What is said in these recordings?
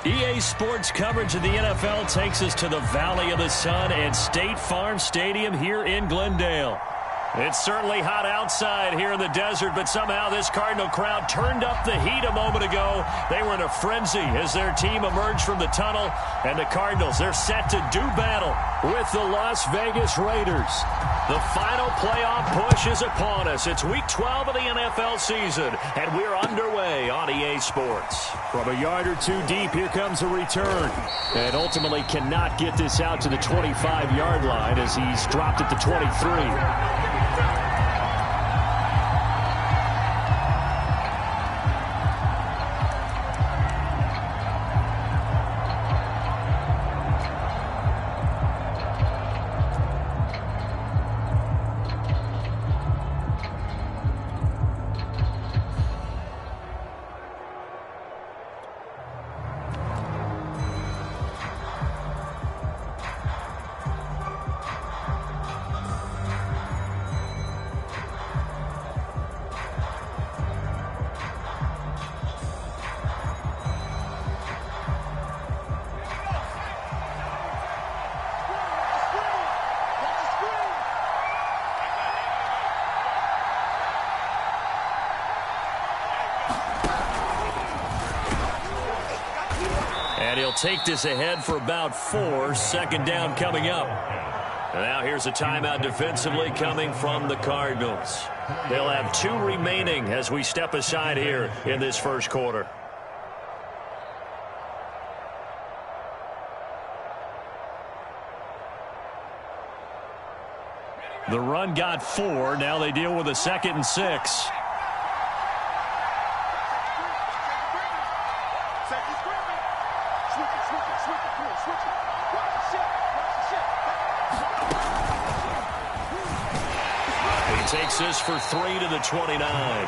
EA Sports coverage of the NFL takes us to the Valley of the Sun and State Farm Stadium here in Glendale. It's certainly hot outside here in the desert, but somehow this Cardinal crowd turned up the heat a moment ago. They were in a frenzy as their team emerged from the tunnel, and the Cardinals, they're set to do battle with the Las Vegas Raiders. The final playoff push is upon us. It's Week 12 of the NFL season, and we're underway on EA Sports. From a yard or two deep, here comes a return. And ultimately cannot get this out to the 25-yard line as he's dropped at the 23. And he'll take this ahead for about 4. Second down coming up. And now here's a timeout defensively coming from the Cardinals. They'll have 2 remaining as we step aside here in this first quarter. The run got 4. Now they deal with a 2nd and 6. He takes this for 3 to the 29.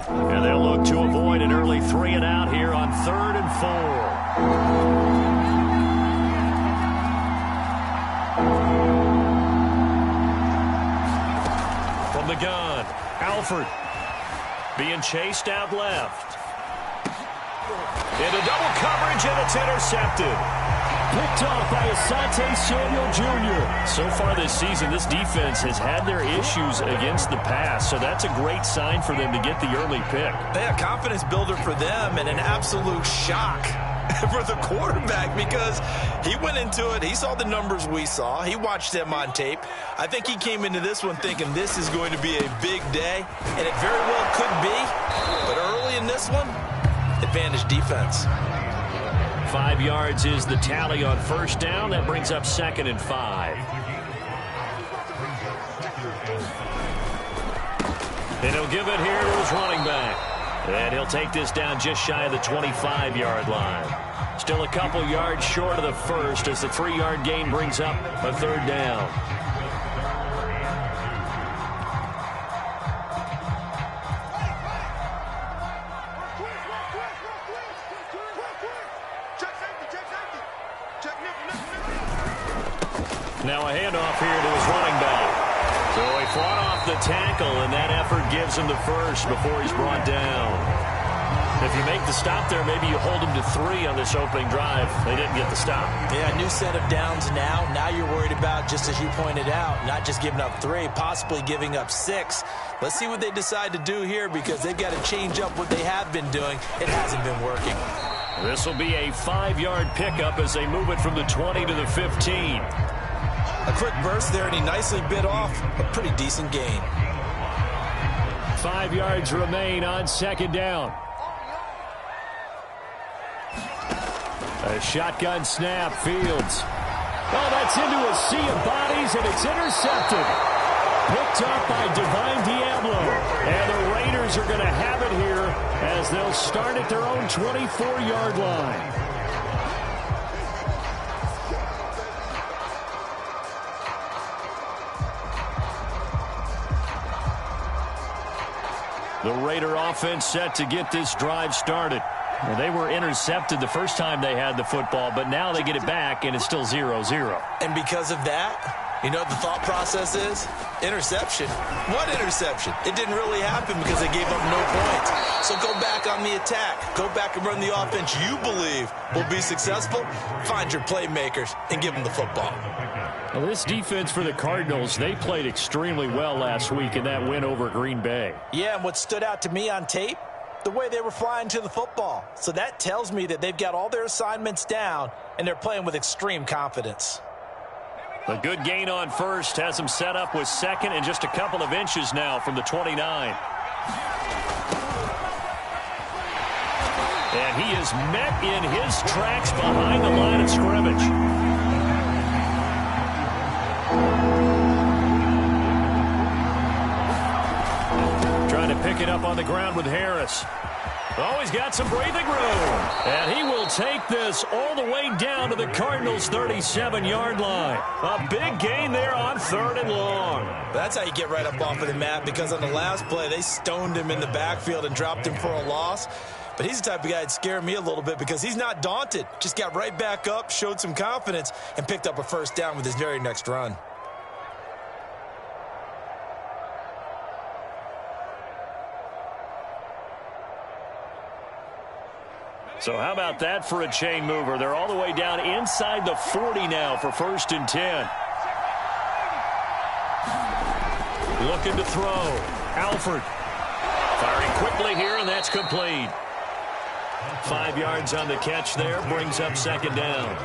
And they'll look to avoid an early 3 and out here on 3rd and 4. From the gun, Alford being chased out left. Into double coverage, and it's intercepted. Picked off by Asante Samuel Jr. So far this season, this defense has had their issues against the pass, so that's a great sign for them to get the early pick. Yeah, confidence builder for them and an absolute shock for the quarterback because he went into it. He saw the numbers we saw. He watched them on tape. I think he came into this one thinking this is going to be a big day, and it very well could be. But early in this one, advantage defense. 5 yards is the tally on first down. That brings up 2nd and 5. And he'll give it here to his running back. And he'll take this down just shy of the 25-yard line. Still a couple yards short of the first as the 3-yard gain brings up a 3rd down. Now a handoff here to his running back. So he fought off the tackle, and that effort gives him the first before he's brought down. If you make the stop there, maybe you hold him to 3 on this opening drive. They didn't get the stop. Yeah, new set of downs now. Now you're worried about, just as you pointed out, not just giving up 3, possibly giving up 6. Let's see what they decide to do here because they've got to change up what they have been doing. It hasn't been working. This will be a 5-yard pickup as they move it from the 20 to the 15. A quick burst there, and he nicely bit off a pretty decent gain. 5 yards remain on 2nd down. A shotgun snap, Fields. Oh, that's into a sea of bodies, and it's intercepted. Picked up by Divine Diablo. And the Raiders are going to have it here as they'll start at their own 24-yard line. The Raider offense set to get this drive started. Well, they were intercepted the first time they had the football, but now they get it back, and it's still 0-0. And because of that, you know what the thought process is? Interception. What interception? It didn't really happen because they gave up no points. So go back on the attack. Go back and run the offense you believe will be successful. Find your playmakers and give them the football. Well, this defense for the Cardinals, they played extremely well last week in that win over Green Bay. Yeah, and what stood out to me on tape, the way they were flying to the football. So that tells me that they've got all their assignments down, and they're playing with extreme confidence. A good gain on first has them set up with second and just a couple of inches now from the 29. And he is met in his tracks behind the line of scrimmage. Trying to pick it up on the ground with Harris. Oh, he's got some breathing room. And he will take this all the way down to the Cardinals' 37-yard line. A big gain there on 3rd and long. That's how you get right up off of the mat, because on the last play, they stoned him in the backfield and dropped him for a loss. But he's the type of guy that scared me a little bit because he's not daunted. Just got right back up, showed some confidence, and picked up a first down with his very next run. So how about that for a chain mover? They're all the way down inside the 40 now for 1st and 10. Looking to throw. Alford firing quickly here, and that's complete. 5 yards on the catch there, brings up 2nd down.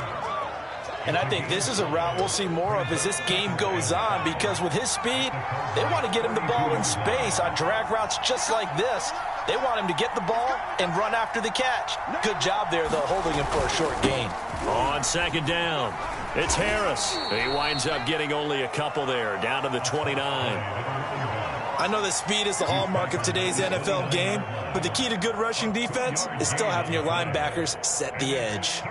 And I think this is a route we'll see more of as this game goes on, because with his speed, they want to get him the ball in space on drag routes just like this. They want him to get the ball and run after the catch. Good job there, though, holding him for a short gain. On 2nd down, it's Harris. He winds up getting only a couple there, down to the 29. I know that speed is the hallmark of today's NFL game, but the key to good rushing defense is still having your linebackers set the edge.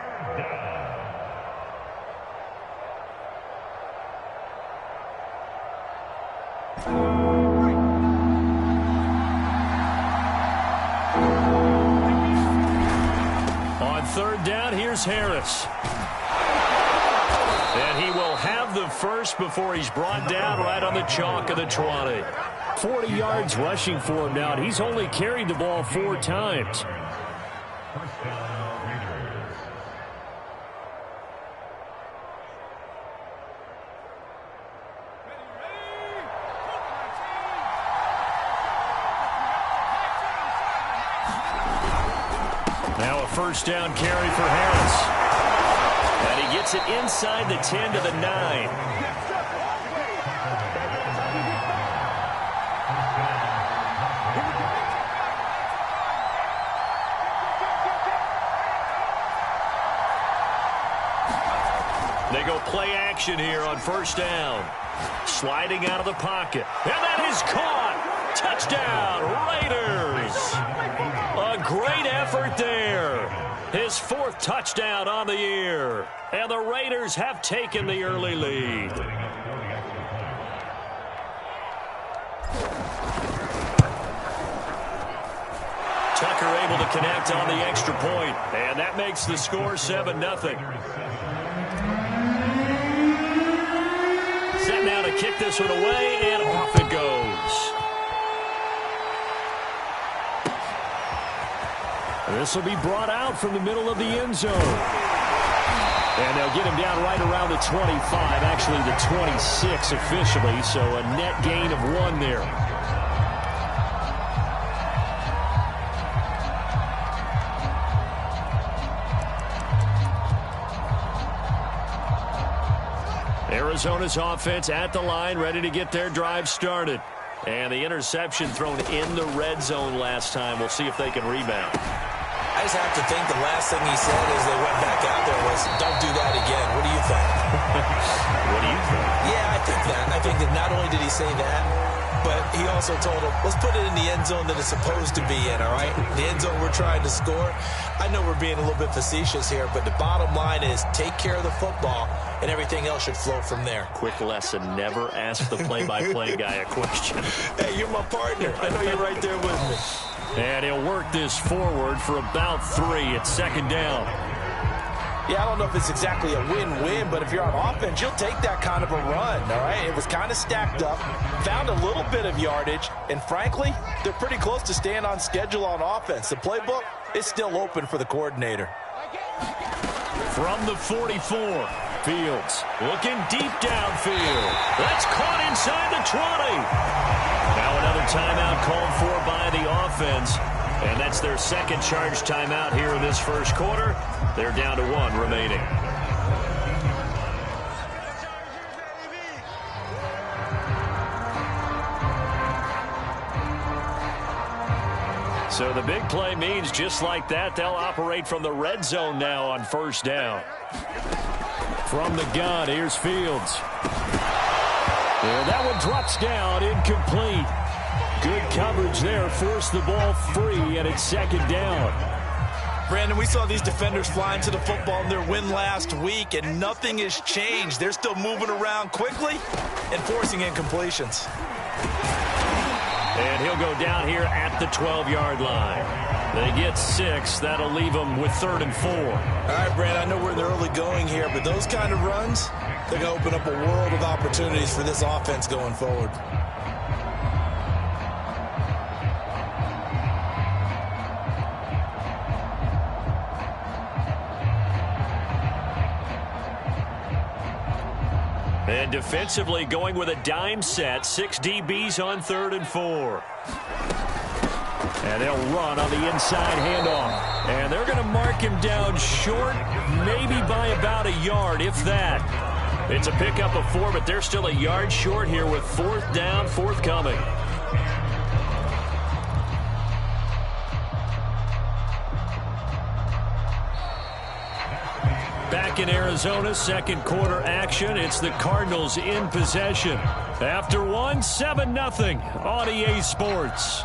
On 3rd down, here's Harris. And he will have the first before he's brought down right on the chalk of the 20. 40 yards rushing for him now. He's only carried the ball 4 times. Now a first down carry for Harris. And he gets it inside the 10 to the 9. They go play action here on 1st down. Sliding out of the pocket. And that is caught. Touchdown, Raiders. A great effort there. His 4th touchdown on the year. And the Raiders have taken the early lead. Tucker able to connect on the extra point. And that makes the score 7-0. Set now to kick this one away, and off it goes. This will be brought out from the middle of the end zone. And they'll get him down right around the 25, actually the 26 officially, so a net gain of 1 there. Arizona's offense at the line, ready to get their drive started. And the interception thrown in the red zone last time. We'll see if they can rebound. I just have to think the last thing he said as they went back out there was, don't do that again. What do you think? What do you think? Yeah, I think that. I think that not only did he say that, but he also told him, let's put it in the end zone that it's supposed to be in, all right? The end zone we're trying to score. I know we're being a little bit facetious here, but the bottom line is take care of the football, and everything else should flow from there. Quick lesson, never ask the play-by-play guy a question. Hey, you're my partner. I know you're right there with me. And he'll work this forward for about 3 at second down. Yeah, I don't know if it's exactly a win-win, but if you're on offense, you'll take that kind of a run, all right? It was kind of stacked up, found a little bit of yardage, and frankly, they're pretty close to staying on schedule on offense. The playbook is still open for the coordinator. From the 44, Fields looking deep downfield. That's caught inside the 20. Now another timeout called for by the offense. And that's their second charge timeout here in this first quarter. They're down to 1 remaining. So the big play means just like that, they'll operate from the red zone now on first down. From the gun, here's Fields. Yeah, that one drops down, incomplete. Good coverage there, forced the ball free, and it's second down. Brandon, we saw these defenders flying to the football in their win last week, and nothing has changed. They're still moving around quickly and forcing incompletions. And he'll go down here at the 12-yard line. They get 6. That'll leave them with 3rd and 4. All right, Brandon, I know we're in the early going here, but those kind of runs, they're going to open up a world of opportunities for this offense going forward. And defensively going with a dime set. 6 DBs on 3rd and 4. And they'll run on the inside handoff. And they're going to mark him down short, maybe by about a yard, if that. It's a pickup of 4, but they're still a yard short here with 4th down forthcoming. Back in Arizona, second quarter action. It's the Cardinals in possession. After 1, 7-0 on EA Sports.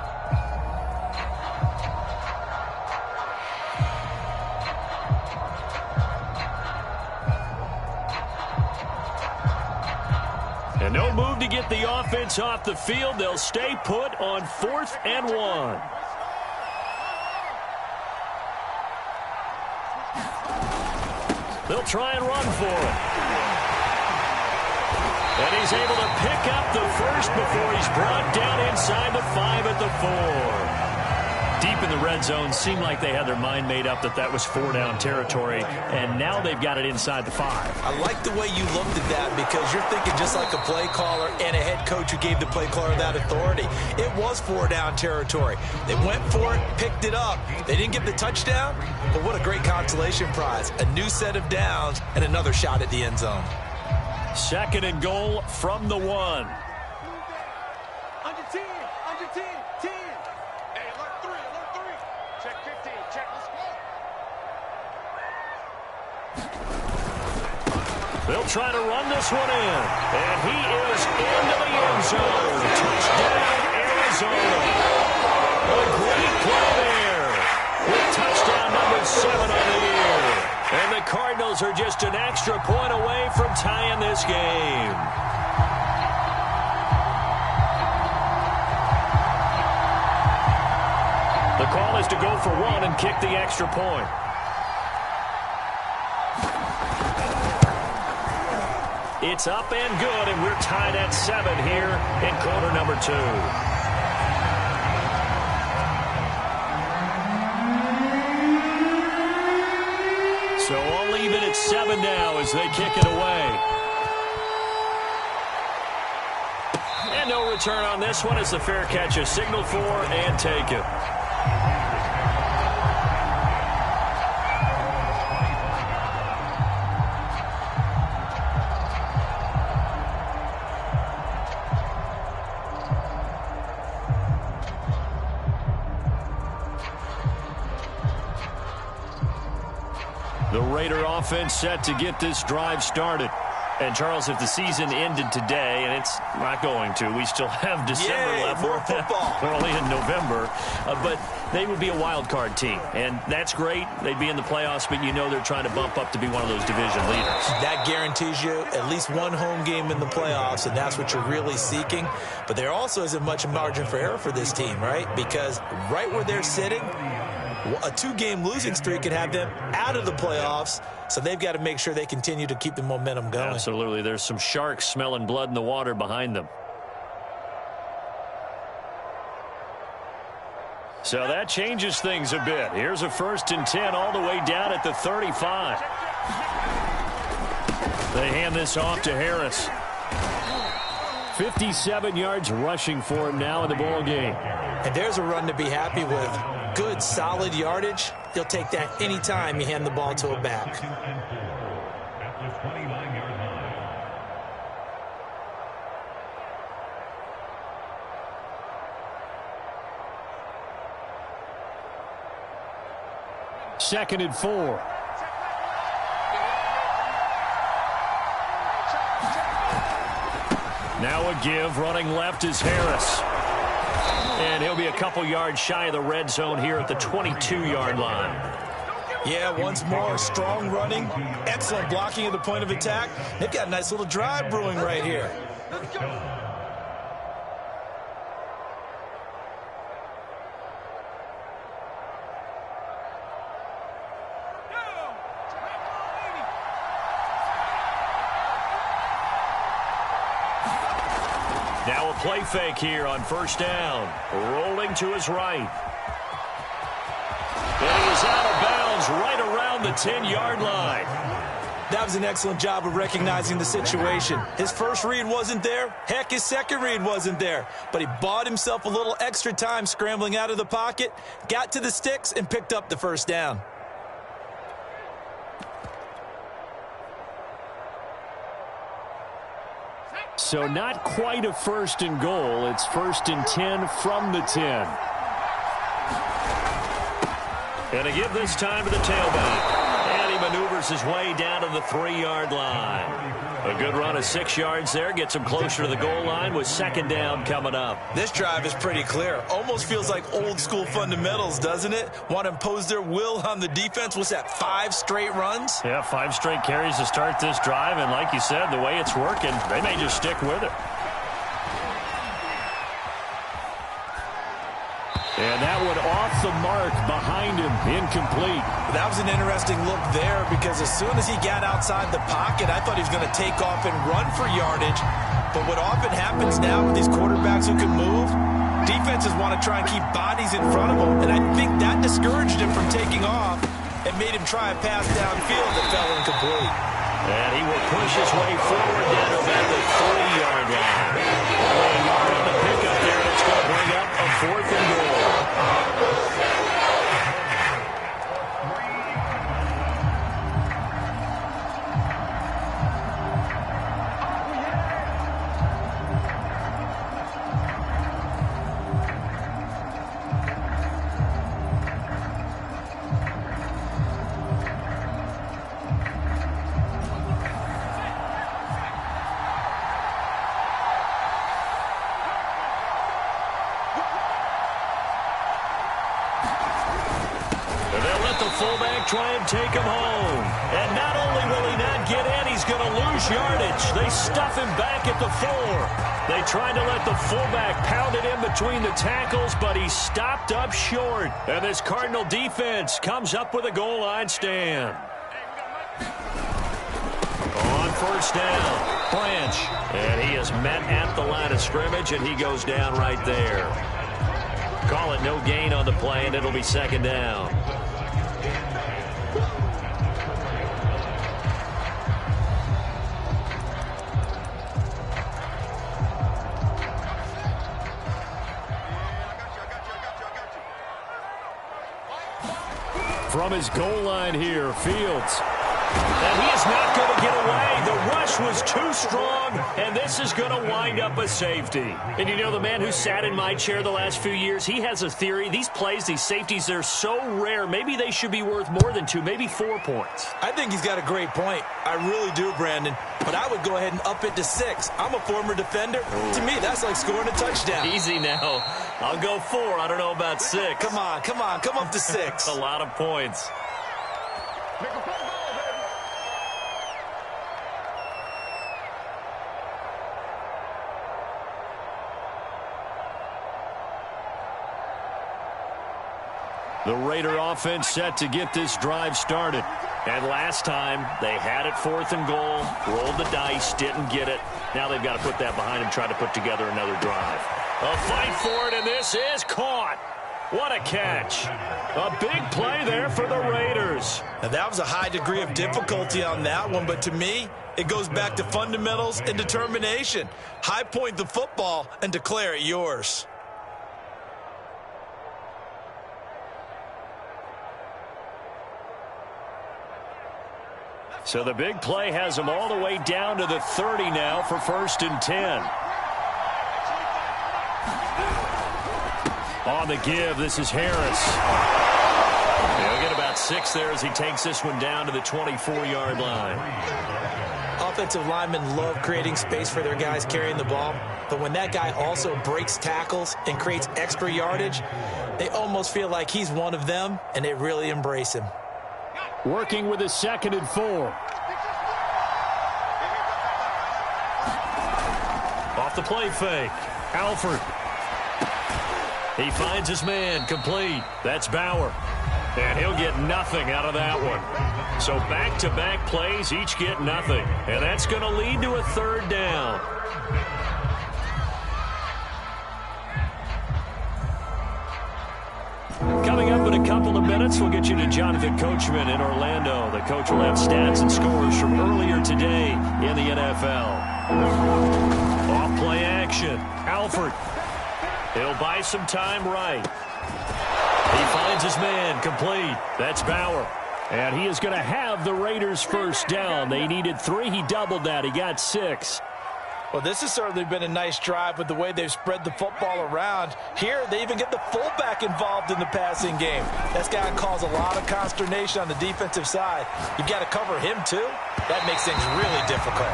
And no move to get the offense off the field. They'll stay put on 4th and 1. They'll try and run for it. And he's able to pick up the first before he's brought down inside the 5 at the 4. Deep in the red zone, seemed like they had their mind made up that was 4-down territory, and now they've got it inside the 5. I like the way you looked at that because you're thinking just like a play caller and a head coach who gave the play caller that authority. It was 4-down territory. They went for it, picked it up. They didn't get the touchdown, but what a great consolation prize. A new set of downs and another shot at the end zone. 2nd and goal from the 1. Under 10, under 10, 10. Hey, alert 3. Check 15, check the squad. They'll try to run this one in. And he is into the end zone. Touchdown, Arizona. A great play there. With touchdown number 7 on the year. And the Cardinals are just an extra point away from tying this game. The call is to go for 1 and kick the extra point. It's up and good, and we're tied at 7 here in quarter number 2. So all even at 7 now as they kick it away. And no return on this one as the fair catch is signaled for and taken. The Raider offense set to get this drive started. And, Charles, if the season ended today, and it's not going to, we still have December left. More football. We're only in November. But they would be a wild card team, and that's great. They'd be in the playoffs, but you know they're trying to bump up to be one of those division leaders. That guarantees you at least one home game in the playoffs, and that's what you're really seeking. But there also isn't much margin for error for this team, right? Because right where they're sitting, a 2-game losing streak could have them out of the playoffs, so they've got to make sure they continue to keep the momentum going. Absolutely. There's some sharks smelling blood in the water behind them. So that changes things a bit. Here's a 1st and 10 all the way down at the 35. They hand this off to Harris. 57 yards rushing for him now in the ball game. And there's a run to be happy with. Good, solid yardage. He'll take that any time you hand the ball to a back. Second and 4. Now a give. Running left is Harris. And he'll be a couple yards shy of the red zone here at the 22-yard line. Yeah, once more, strong running, excellent blocking at the point of attack. They've got a nice little drive brewing right here. Let's go. Now a play fake here on 1st down. Rolling to his right. And he is out of bounds right around the 10-yard line. That was an excellent job of recognizing the situation. His first read wasn't there. Heck, his second read wasn't there. But he bought himself a little extra time scrambling out of the pocket, got to the sticks, and picked up the 1st down. So not quite a 1st and goal. It's 1st and 10 from the 10. And a give this time to the tailback. And he maneuvers his way down to the 3-yard line. A good run of 6 yards there. Gets him closer to the goal line with 2nd down coming up. This drive is pretty clear. Almost feels like old school fundamentals, doesn't it? Want to impose their will on the defense. What's that, 5 straight runs? Yeah, 5 straight carries to start this drive. And like you said, the way it's working, they may just stick with it. And that one off the mark behind him, incomplete. That was an interesting look there because as soon as he got outside the pocket, I thought he was going to take off and run for yardage. But what often happens now with these quarterbacks who can move, defenses want to try and keep bodies in front of them. And I think that discouraged him from taking off and made him try a pass downfield that fell incomplete. And he will push his way forward down to about the 3-yard line. A yard on the pickup there, and it's going to bring up a 4th and goal. Try and take him home. And not only will he not get in, he's going to lose yardage. They stuff him back at the 4. They tried to let the fullback pound it in between the tackles, but he stopped up short. And this Cardinal defense comes up with a goal line stand. On 1st down, Branch. And he is met at the line of scrimmage, and he goes down right there. Call it no gain on the play, and it'll be 2nd down. From his goal line here, Fields. And he is not going to get away. The rush was too strong, and this is going to wind up a safety. And you know, the man who sat in my chair the last few years, he has a theory. These plays, these safeties, they're so rare. Maybe they should be worth more than 2, maybe 4 points. I think he's got a great point. I really do, Brandon. But I would go ahead and up it to 6. I'm a former defender. To me, that's like scoring a touchdown. Easy now. I'll go 4. I don't know about 6. Come on. Come up to 6. A lot of points. Make a play ball, baby. The Raider offense set to get this drive started. And last time, they had it 4th and goal, rolled the dice, didn't get it. Now they've got to put that behind them, try to put together another drive. A fight for it, and this is caught. What a catch. A big play there for the Raiders. Now, that was a high degree of difficulty on that one, but to me, it goes back to fundamentals and determination. High point the football and declare it yours. So the big play has them all the way down to the 30 now for 1st and 10. On the give, this is Harris. He'll get about 6 there as he takes this one down to the 24-yard line. Offensive linemen love creating space for their guys carrying the ball, but when that guy also breaks tackles and creates extra yardage, they almost feel like he's one of them, and they really embrace him. Working with his 2nd and 4. Off the play fake. Alford. He finds his man, complete. That's Bauer. And he'll get nothing out of that one. So back-to-back plays, each get nothing. And that's going to lead to a 3rd down. Coming up in a couple of minutes, we'll get you to Jonathan Coachman in Orlando. The coach will have stats and scores from earlier today in the NFL. Off play action. Alford. He'll buy some time right. He finds his man, complete. That's Bauer. And he is going to have the Raiders' 1st down. They needed 3. He doubled that. He got 6. Well, this has certainly been a nice drive with the way they've spread the football around. Here, they even get the fullback involved in the passing game. That's got to cause a lot of consternation on the defensive side. You've got to cover him, too. That makes things really difficult.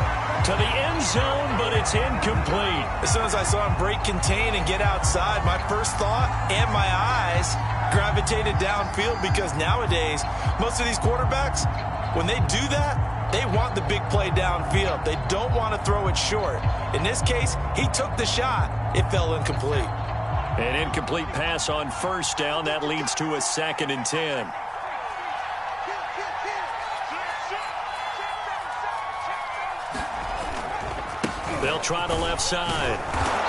To the end zone, but it's incomplete. As soon as I saw him break contain and get outside, my first thought and my eyes gravitated downfield, because nowadays, most of these quarterbacks, when they do that, they want the big play downfield. They don't want to throw it short. In this case, he took the shot. It fell incomplete. An incomplete pass on 1st down. That leads to a 2nd and 10. They'll try the left side.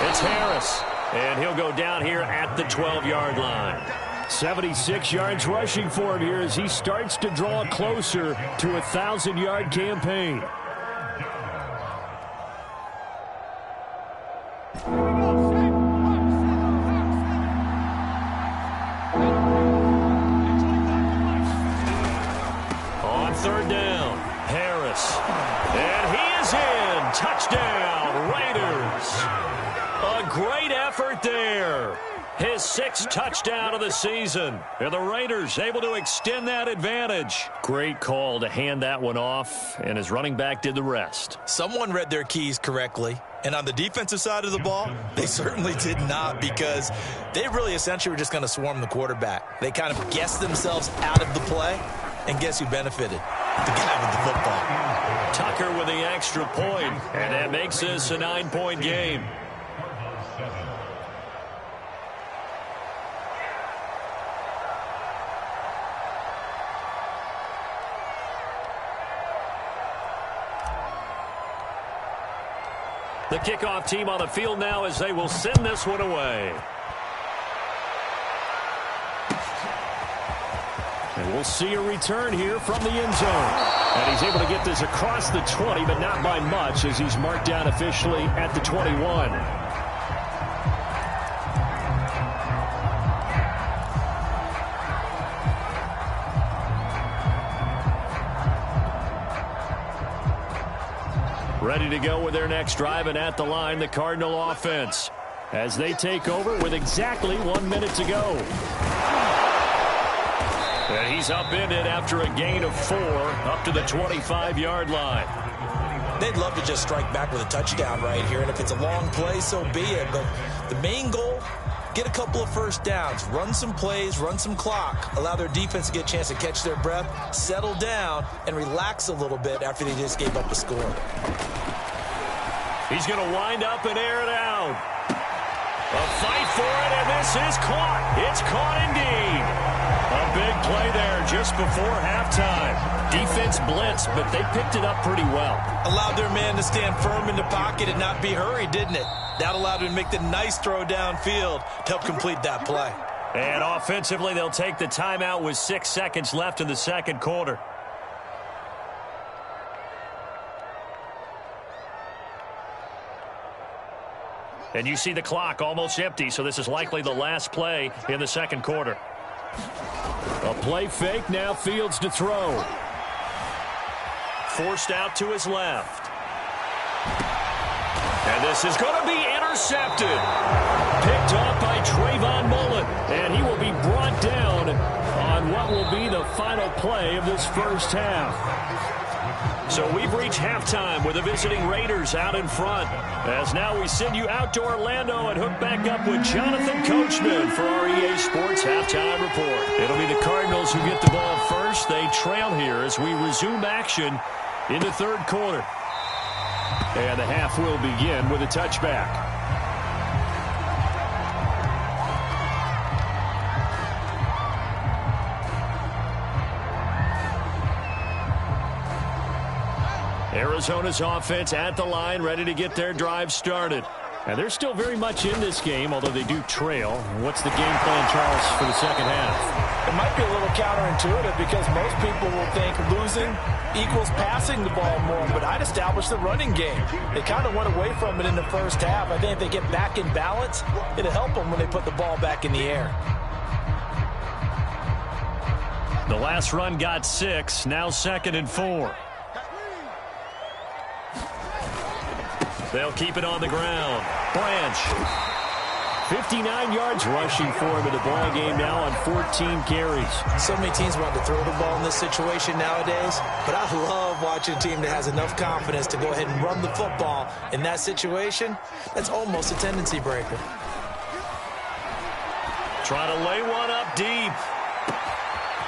It's Harris. And he'll go down here at the 12-yard line. 76 yards rushing for him here as he starts to draw closer to a 1,000-yard campaign. On 3rd down, Harris. And he is in. Touchdown, Raiders. A great effort there. His 6th touchdown of the season. And the Raiders able to extend that advantage. Great call to hand that one off, and his running back did the rest. Someone read their keys correctly. And on the defensive side of the ball, they certainly did not, because they really essentially were just going to swarm the quarterback. They kind of guessed themselves out of the play, and guess who benefited? The guy with the football. Tucker with the extra point, and that makes this a 9-point game. The kickoff team on the field now as they will send this one away. And we'll see a return here from the end zone. And he's able to get this across the 20, but not by much, as he's marked down officially at the 21. Ready to go with their next drive, and at the line, the Cardinal offense, as they take over with exactly 1 minute to go. And he's upended after a gain of 4 up to the 25-yard line. They'd love to just strike back with a touchdown right here, and if it's a long play, so be it. But the main goal, get a couple of first downs, run some plays, run some clock, allow their defense to get a chance to catch their breath, settle down, and relax a little bit after they just gave up a score. He's going to wind up and air it out. A fight for it, and this is caught. It's caught indeed. A big play there just before halftime. Defense blitzed, but they picked it up pretty well. Allowed their man to stand firm in the pocket and not be hurried, didn't it? That allowed him to make the nice throw downfield to help complete that play. And offensively, they'll take the timeout with 6 seconds left in the second quarter. And you see the clock almost empty, so this is likely the last play in the second quarter. A play fake, now Fields to throw. Forced out to his left. And this is going to be intercepted. Picked off by Trayvon Mullen. And he will be brought down on what will be the final play of this first half. So we've reached halftime with the visiting Raiders out in front. As now we send you out to Orlando and hook back up with Jonathan Coachman for our EA Sports Halftime Report. It'll be the Cardinals who get the ball first. They trail here as we resume action in the third quarter. And the half will begin with a touchback. Arizona's offense at the line, ready to get their drive started. And they're still very much in this game, although they do trail. What's the game plan, Charles, for the second half? It might be a little counterintuitive because most people will think losing equals passing the ball more, but I'd establish the running game. They kind of went away from it in the first half. I think if they get back in balance, it'll help them when they put the ball back in the air. The last run got 6, now 2nd and 4. They'll keep it on the ground. Branch. 59 yards rushing for him in the ball game now on 14 carries. So many teams want to throw the ball in this situation nowadays, but I love watching a team that has enough confidence to go ahead and run the football in that situation. That's almost a tendency breaker. Trying to lay one up deep.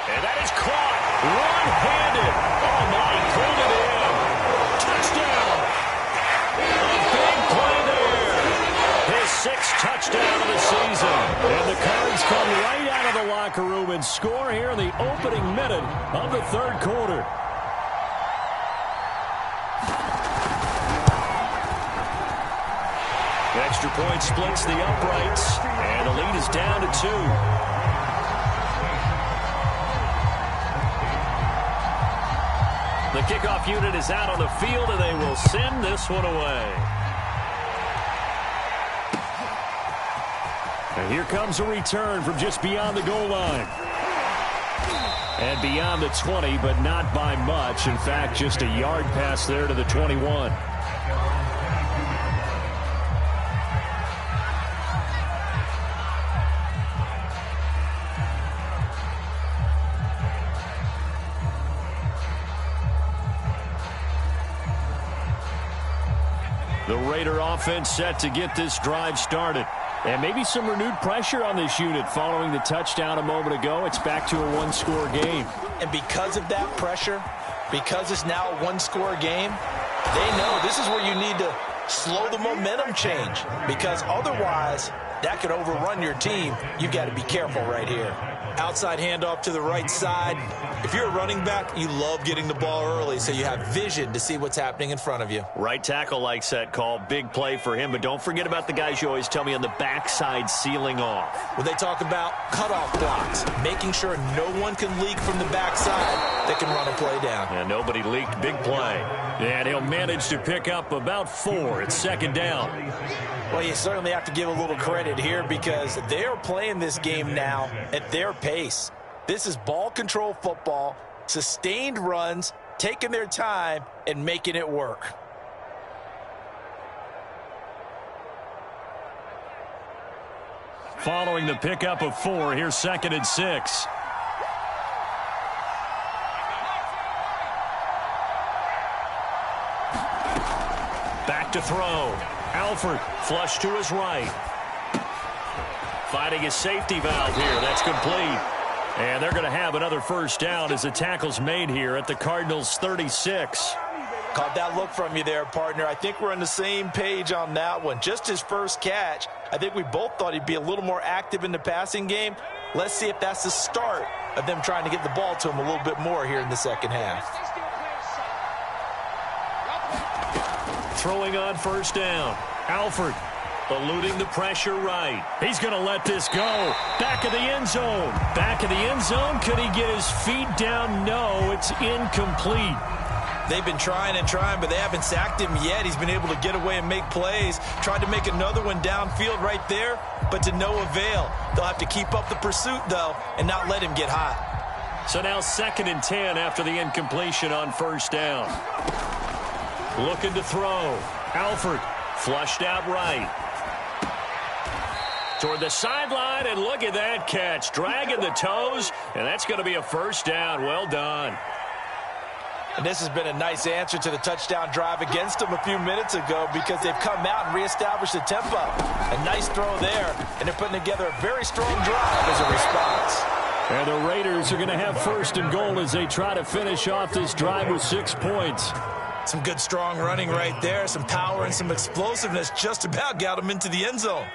And that is caught. One-handed. Oh, my. Pulled it in. Touchdown. His 6th touchdown of the season. And the Cards come right out of the locker room and score here in the opening minute of the third quarter. The extra point splits the uprights, and the lead is down to 2. The kickoff unit is out on the field, and they will send this one away. And here comes a return from just beyond the goal line. And beyond the 20, but not by much. In fact, just a yard pass there to the 21. The Raider offense set to get this drive started. And maybe some renewed pressure on this unit following the touchdown a moment ago. It's back to a one-score game. And because of that pressure, because it's now a one-score game, they know this is where you need to slow the momentum change. Because otherwise, that could overrun your team. You've got to be careful right here. Outside handoff to the right side. If you're a running back, you love getting the ball early so you have vision to see what's happening in front of you. Right tackle likes that call. Big play for him. But don't forget about the guys you always tell me on the backside sealing off. When they talk about cutoff blocks, making sure no one can leak from the backside that can run a play down. And nobody leaked. Big play. And he'll manage to pick up about 4. It's 2nd down. Well, you certainly have to give a little credit here because they're playing this game now at their pace. This is ball control football, sustained runs, taking their time, and making it work. following the pickup of 4. Here's 2nd and 6. Back to throw. Alford flush to his right. Finding his safety valve here. That's complete. And they're going to have another first down as the tackle's made here at the Cardinals' 36. Caught that look from you there, partner. I think we're on the same page on that one. Just his first catch. I think we both thought he'd be a little more active in the passing game. Let's see if that's the start of them trying to get the ball to him a little bit more here in the second half. Throwing on first down. Alford eluding the pressure right. He's going to let this go. Back of the end zone. Back of the end zone. Could he get his feet down? No, it's incomplete. They've been trying and trying, but they haven't sacked him yet. He's been able to get away and make plays. Tried to make another one downfield right there, but to no avail. They'll have to keep up the pursuit, though, and not let him get hot. So now 2nd and 10 after the incompletion on first down. Looking to throw. Alford flushed out right. Toward the sideline, and look at that catch. Dragging the toes, and that's going to be a first down. Well done. And this has been a nice answer to the touchdown drive against them a few minutes ago because they've come out and reestablished the tempo. A nice throw there, and they're putting together a very strong drive as a response. And the Raiders are going to have 1st and goal as they try to finish off this drive with 6 points. Some good strong running right there, some power and some explosiveness just about got them into the end zone.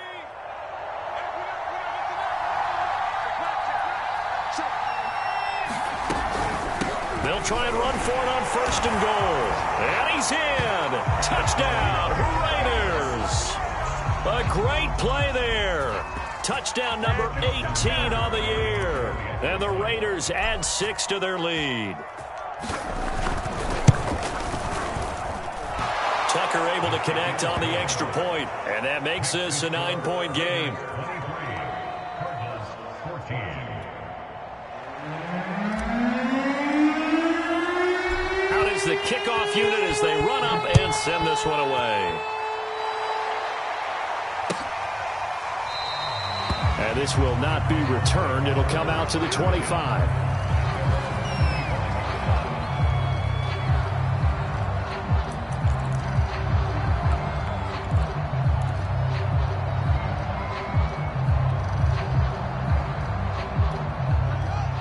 They'll try and run for it on 1st and goal. And he's in. Touchdown, Raiders. A great play there. Touchdown number 18 on the year. And the Raiders add 6 to their lead. Tucker able to connect on the extra point, and that makes this a 9-point game. Out is the kickoff unit as they run up and send this one away. And this will not be returned. It'll come out to the 25.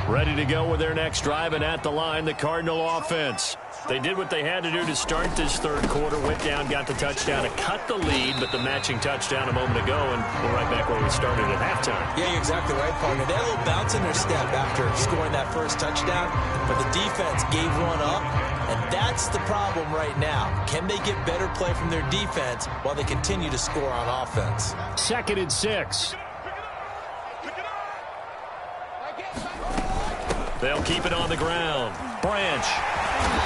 Ready to go with their next drive, and at the line, the Cardinal offense. They did what they had to do to start this third quarter, went down, got the touchdown to cut the lead, but the matching touchdown a moment ago, and we're right back where we started at halftime. Yeah, you're exactly right, partner. They had a little bounce in their step after scoring that first touchdown, but the defense gave one up, and that's the problem right now. Can they get better play from their defense while they continue to score on offense? 2nd and 6. They'll keep it on the ground. Branch.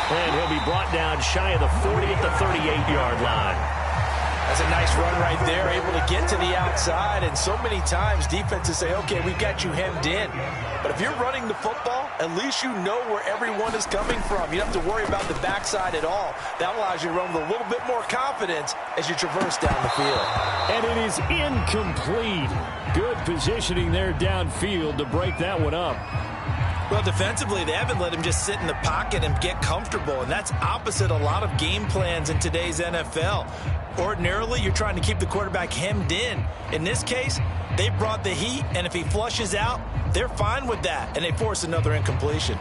And he'll be brought down shy of the 40 at the 38-yard line. That's a nice run right there, able to get to the outside. And so many times defenses say, okay, we've got you hemmed in. But if you're running the football, at least you know where everyone is coming from. You don't have to worry about the backside at all. That allows you to run with a little bit more confidence as you traverse down the field. And it is incomplete. Good positioning there downfield to break that one up. Well, defensively, they haven't let him just sit in the pocket and get comfortable, and that's opposite a lot of game plans in today's NFL. Ordinarily, you're trying to keep the quarterback hemmed in. In this case, they brought the heat, and if he flushes out, they're fine with that, and they force another incompletion.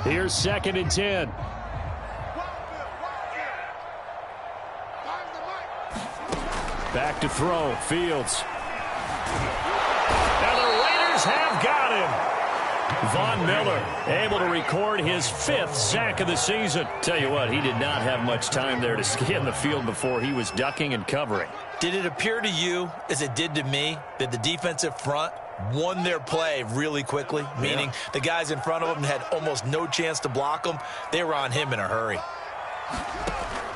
Here's 2nd and 10. Back to throw. Fields. And the Raiders have got him. Von Miller able to record his 5th sack of the season. Tell you what, he did not have much time there to scan the field before he was ducking and covering. Did it appear to you, as it did to me, that the defensive front won their play really quickly? Meaning the guys in front of them had almost no chance to block them. They were on him in a hurry.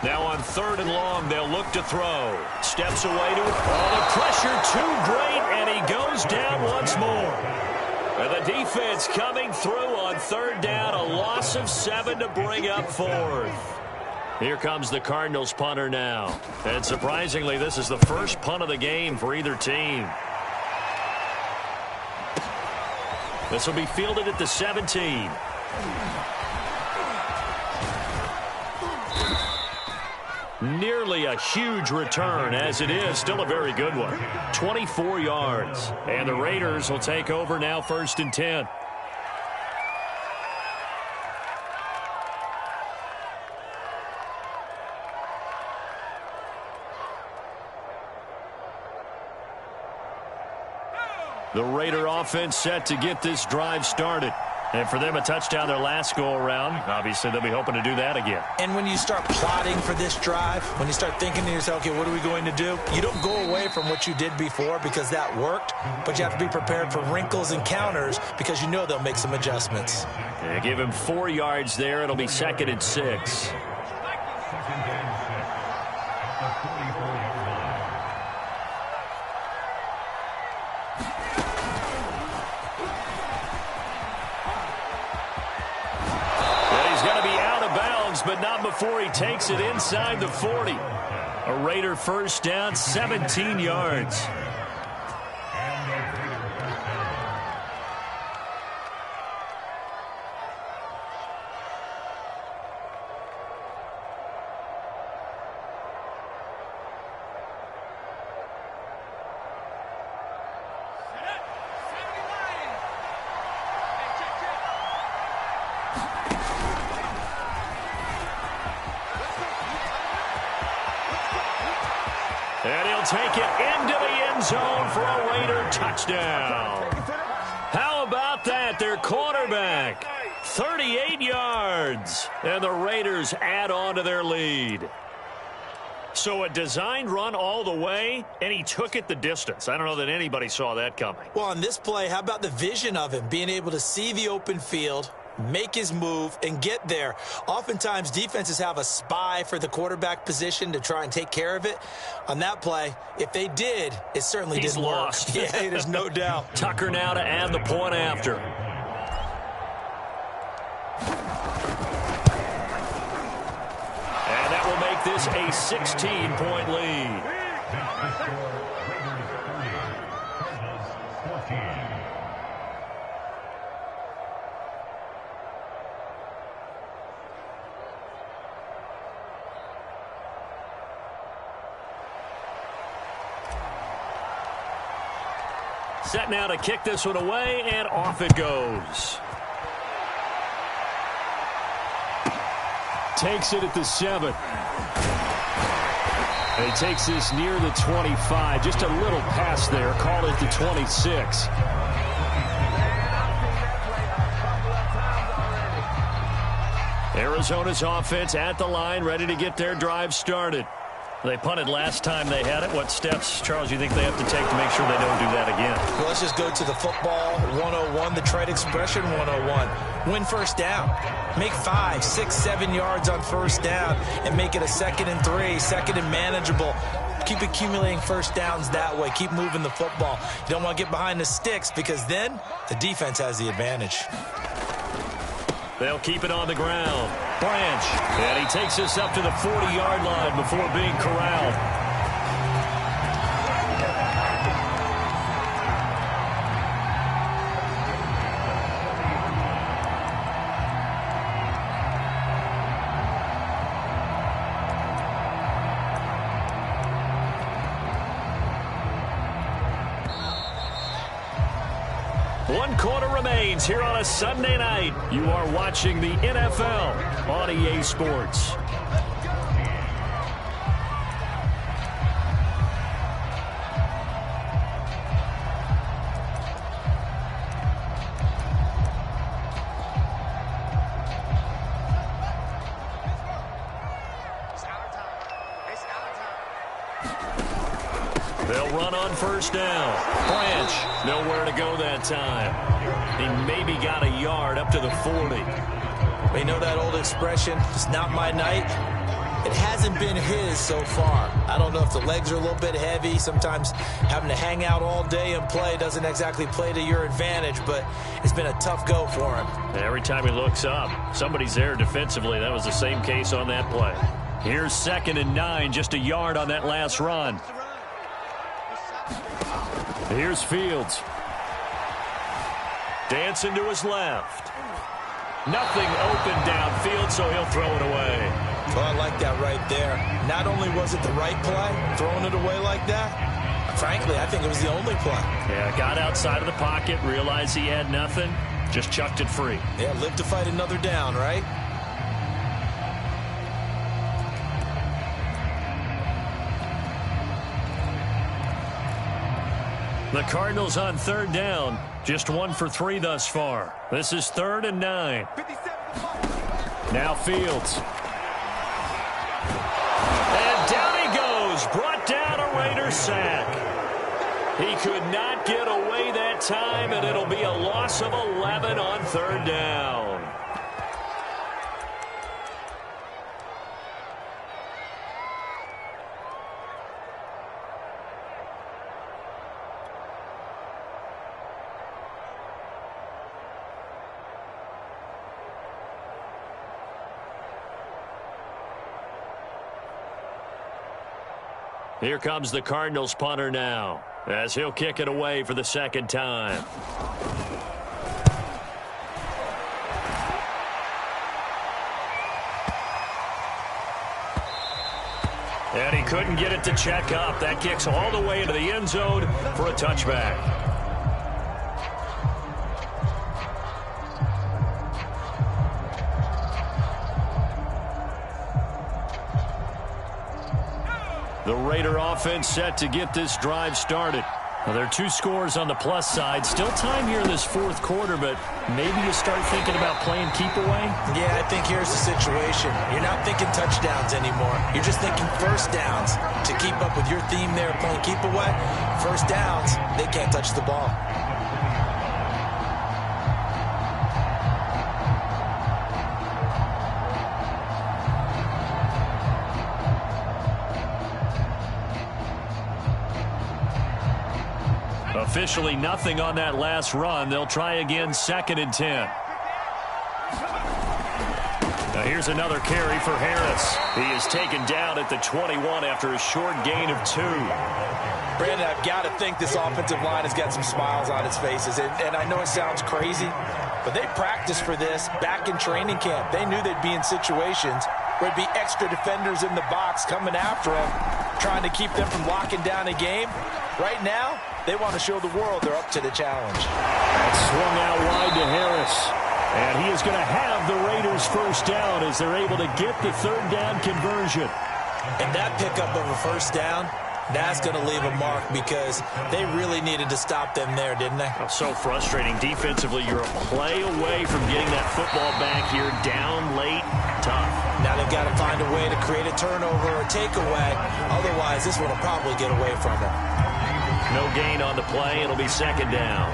Now on 3rd and long, they'll look to throw. Steps away to it. Oh, the pressure too great, and he goes down once more. And the defense coming through on 3rd down, a loss of 7 to bring up 4th. Here comes the Cardinals punter now. And surprisingly, this is the first punt of the game for either team. This will be fielded at the 17. Nearly a huge return, as it is still a very good one. 24 yards. And the Raiders will take over now, 1st and 10. The Raider offense set to get this drive started. And for them, a touchdown their last go-around. Obviously, they'll be hoping to do that again. And when you start plotting for this drive, when you start thinking to yourself, okay, what are we going to do? You don't go away from what you did before because that worked, but you have to be prepared for wrinkles and counters because you know they'll make some adjustments. They give him 4 yards there. It'll be 2nd and 6. But not before he takes it inside the 40. A Raider first down, 17 yards. And he'll take it into the end zone for a Raider touchdown. How about that? Their quarterback, 38 yards. And the Raiders add on to their lead. So a designed run all the way, and he took it the distance. I don't know that anybody saw that coming. Well, on this play, how about the vision of him, being able to see the open field, make his move, and get there. Oftentimes, defenses have a spy for the quarterback position to try and take care of it. On that play, if they did, it certainly didn't work. Lost. Yeah, there's no doubt. Tucker now to add the point after. And that will make this a 16-point lead. Set now to kick this one away, and off it goes. Takes it at the 7. And he takes this near the 25. Just a little pass there. Call it the 26. Arizona's offense at the line, ready to get their drive started. They punted last time they had it. What steps, Charles, you think they have to take to make sure they don't do that again? Well, let's just go to the football 101, the trade expression 101. Win first down. Make 5, 6, 7 yards on first down and make it a 2nd and 3, 2nd and manageable. Keep accumulating first downs that way. Keep moving the football. You don't want to get behind the sticks because then the defense has the advantage. They'll keep it on the ground. Branch. And he takes this up to the 40-yard line before being corralled. One quarter remains here on a Sunday night. You are watching the NFL on EA Sports. They'll run on first down. Branch, nowhere to go that time. He maybe got a yard up to the 40. You know that old expression, it's not my night? It hasn't been his so far. I don't know if the legs are a little bit heavy. Sometimes having to hang out all day and play doesn't exactly play to your advantage, but it's been a tough go for him. And every time he looks up, somebody's there defensively. That was the same case on that play. Here's 2nd and 9, just a yard on that last run. Here's Fields. Dancing to his left. Nothing open downfield, so he'll throw it away. Well, I like that right there. Not only was it the right play, throwing it away like that, frankly, I think it was the only play. Yeah, got outside of the pocket, realized he had nothing, just chucked it free. Yeah, live to fight another down, right? The Cardinals on 3rd down. Just 1 for 3 thus far. This is 3rd and 9. Now Fields. And down he goes. Brought down a Raider sack. He could not get away that time, and it'll be a loss of 11 on 3rd down. Here comes the Cardinals punter now, as he'll kick it away for the 2nd time. And he couldn't get it to check up. That kicks all the way into the end zone for a touchback. The Raider offense set to get this drive started. Well, there are 2 scores on the plus side. Still time here in this 4th quarter, but maybe you start thinking about playing keep away? Yeah, I think here's the situation. You're not thinking touchdowns anymore. You're just thinking first downs. To keep up with your theme there, playing keep away, first downs, they can't touch the ball. Officially nothing on that last run. They'll try again, 2nd and 10. Now here's another carry for Harris. He is taken down at the 21 after a short gain of 2. Brandon, I've got to think this offensive line has got some smiles on its faces. And I know it sounds crazy, but they practiced for this back in training camp. They knew they'd be in situations where it'd be extra defenders in the box coming after them, trying to keep them from locking down a game. Right now, they want to show the world they're up to the challenge. That's swung out wide to Harris. And he is going to have the Raiders first down as they're able to get the 3rd down conversion. And that pickup of a first down, that's going to leave a mark because they really needed to stop them there, didn't they? Oh, so frustrating. Defensively, you're a play away from getting that football back here down late. Tough. Now they've got to find a way to create a turnover or a takeaway. Otherwise, this one will probably get away from them. No gain on the play. It'll be 2nd down.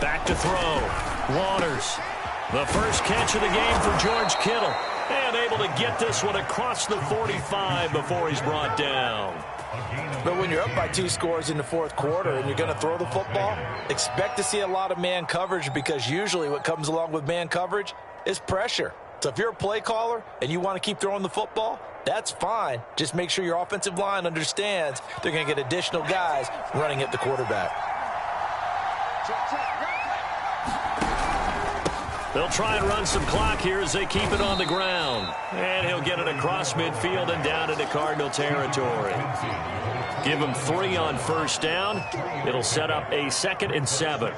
Back to throw. Waters. The first catch of the game for George Kittle. And able to get this one across the 45 before he's brought down. But when you're up by 2 scores in the 4th quarter and you're going to throw the football, expect to see a lot of man coverage because usually what comes along with man coverage is pressure. So if you're a play caller and you want to keep throwing the football, that's fine. Just make sure your offensive line understands they're going to get additional guys running at the quarterback. They'll try and run some clock here as they keep it on the ground. And he'll get it across midfield and down into Cardinal territory. Give him 3 on first down. It'll set up a 2nd and 7.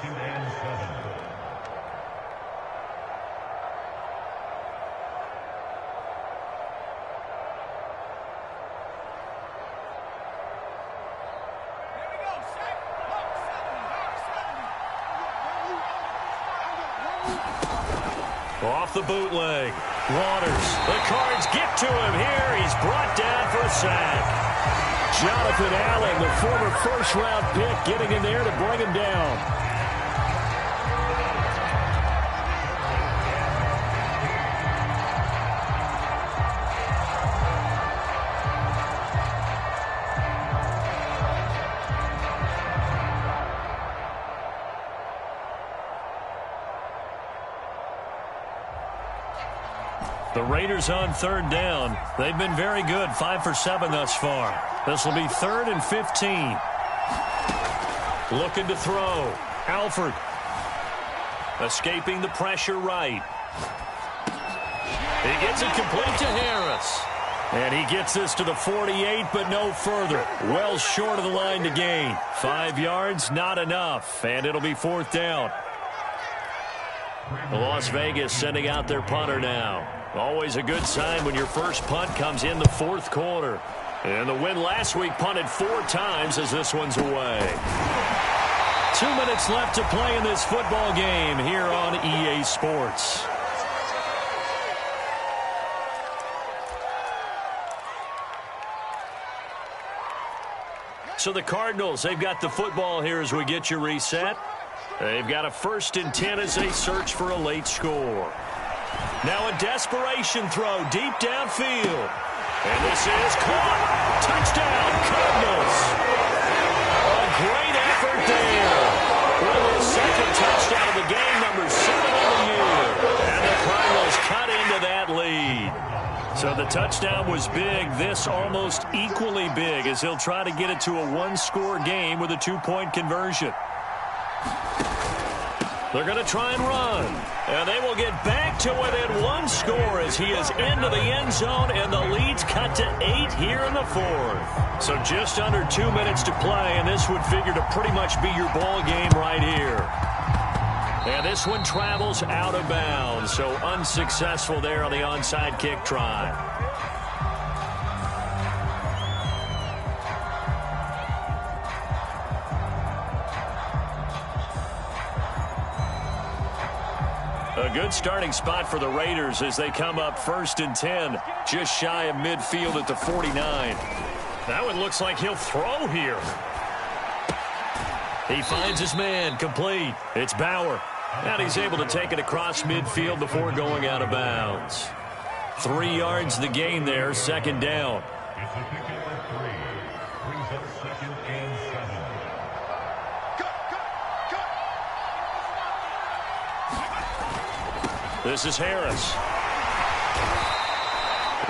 Off the bootleg. Waters. The Cards get to him here. He's brought down for a sack. Jonathan Allen, the former first-round pick, getting in there to bring him down. The Raiders on third down. They've been very good, 5 for 7 thus far. This will be 3rd and 15. Looking to throw. Alford. Escaping the pressure right. He gets it complete to Harris. And he gets this to the 48, but no further. Well short of the line to gain. 5 yards, not enough. And it'll be 4th down. Las Vegas sending out their punter now. Always a good sign when your first punt comes in the 4th quarter. And the win last week punted 4 times as this one's away. 2 minutes left to play in this football game here on EA Sports. So the Cardinals, they've got the football here as we get you reset. They've got a 1st and 10 as they search for a late score. Now a desperation throw deep downfield. And this is caught. Touchdown, Cardinals. A great effort there. For the 2nd touchdown of the game, number 7 on the year. And the Cardinals cut into that lead. So the touchdown was big. This almost equally big as he'll try to get it to a 1-score game with a 2-point conversion. They're going to try and run. And they will get back to within 1 score as he is into the end zone, and the lead's cut to 8 here in the 4th. So just under 2 minutes to play, and this would figure to pretty much be your ball game right here. And this one travels out of bounds, so unsuccessful there on the onside kick try. A good starting spot for the Raiders as they come up 1st and 10, just shy of midfield at the 49. That one looks like he'll throw here. He finds his man, complete. It's Bauer. And he's able to take it across midfield before going out of bounds. 3 yards the gain there, 2nd down. This is Harris.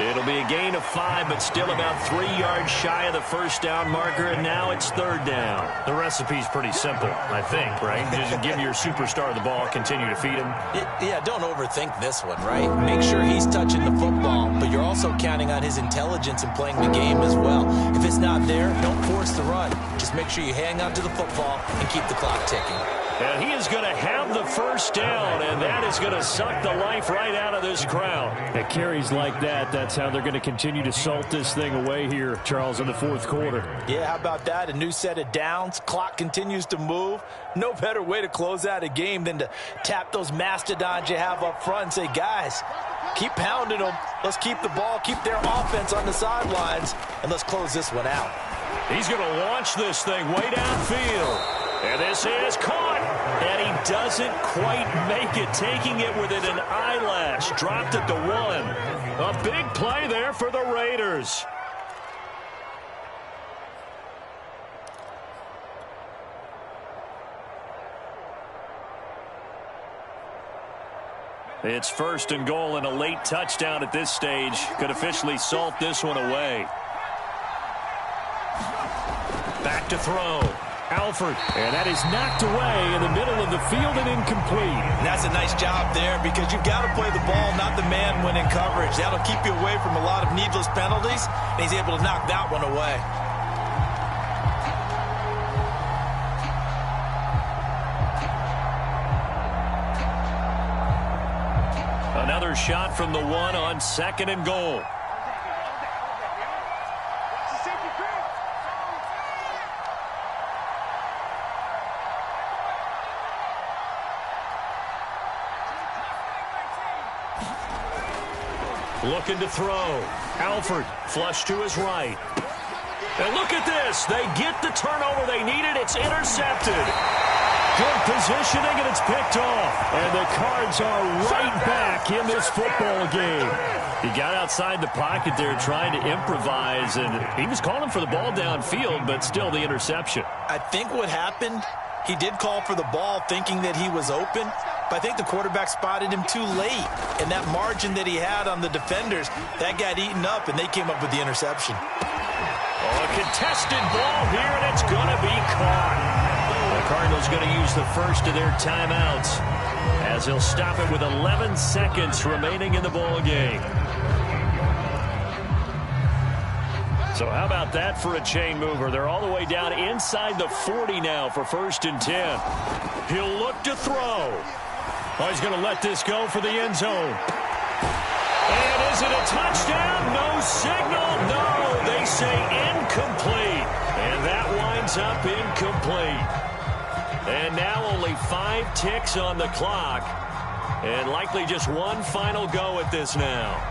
It'll be a gain of 5, but still about 3 yards shy of the 1st down marker, and now it's 3rd down. The recipe's pretty simple, I think, right? Just give your superstar the ball, continue to feed him. Yeah, don't overthink this one, right? Make sure he's touching the football, but you're also counting on his intelligence in playing the game as well. If it's not there, don't force the run. Just make sure you hang on to the football and keep the clock ticking. And he is going to have the 1st down, and that is going to suck the life right out of this crowd. At carries like that, that's how they're going to continue to salt this thing away here, Charles, in the 4th quarter. Yeah, how about that? A new set of downs. Clock continues to move. No better way to close out a game than to tap those mastodons you have up front and say, guys, keep pounding them. Let's keep the ball, keep their offense on the sidelines, and let's close this one out. He's going to launch this thing way downfield. And this is caught. And he doesn't quite make it, taking it within an eyelash. Dropped it to 1. A big play there for the Raiders. It's 1st and goal, and a late touchdown at this stage could officially salt this one away. Back to throw. Alford, and that is knocked away in the middle of the field and incomplete. And that's a nice job there because you've got to play the ball, not the man when in coverage. That'll keep you away from a lot of needless penalties, and he's able to knock that one away. Another shot from the 1 on 2nd and goal. Looking to throw. Alford, flush to his right. And look at this. They get the turnover they needed. It's intercepted. Good positioning, and it's picked off. And the Cards are right back in this football game. He got outside the pocket there trying to improvise, and he was calling for the ball downfield, but still the interception. I think what happened, he did call for the ball thinking that he was open, but I think the quarterback spotted him too late. And that margin that he had on the defenders, that got eaten up, and they came up with the interception. A contested ball here, and it's going to be caught. The Cardinals going to use the first of their timeouts as they'll stop it with 11 seconds remaining in the ball game. So how about that for a chain mover? They're all the way down inside the 40 now for 1st and 10. He'll look to throw. Oh, he's going to let this go for the end zone. And is it a touchdown? No signal. No, they say incomplete. And that winds up incomplete. And now only 5 ticks on the clock. And likely just one final go at this now.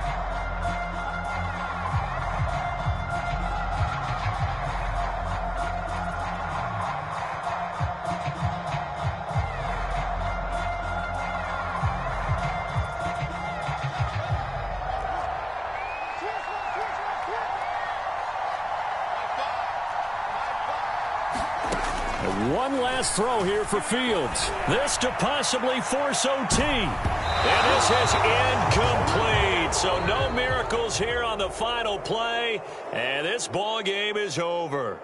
One last throw here for Fields. This to possibly force OT. And this is incomplete. So no miracles here on the final play. And this ball game is over.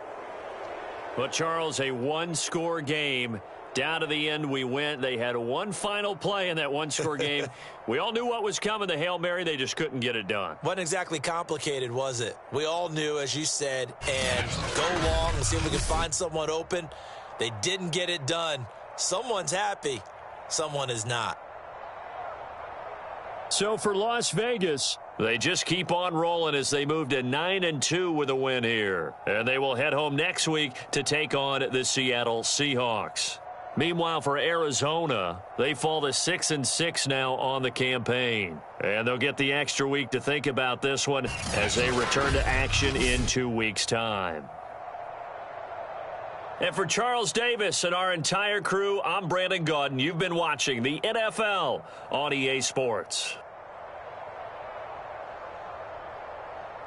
But, Charles, a one-score game. Down to the end we went. They had one final play in that one-score game. We all knew what was coming, the Hail Mary. They just couldn't get it done. Wasn't exactly complicated, was it? We all knew, as you said, and go long and see if we can find someone open. They didn't get it done. Someone's happy. Someone is not. So for Las Vegas, they just keep on rolling as they move to 9-2 with a win here. And they will head home next week to take on the Seattle Seahawks. Meanwhile, for Arizona, they fall to 6-6 now on the campaign. And they'll get the extra week to think about this one as they return to action in 2 weeks' time. And for Charles Davis and our entire crew, I'm Brandon Gaudin. You've been watching the NFL on EA Sports.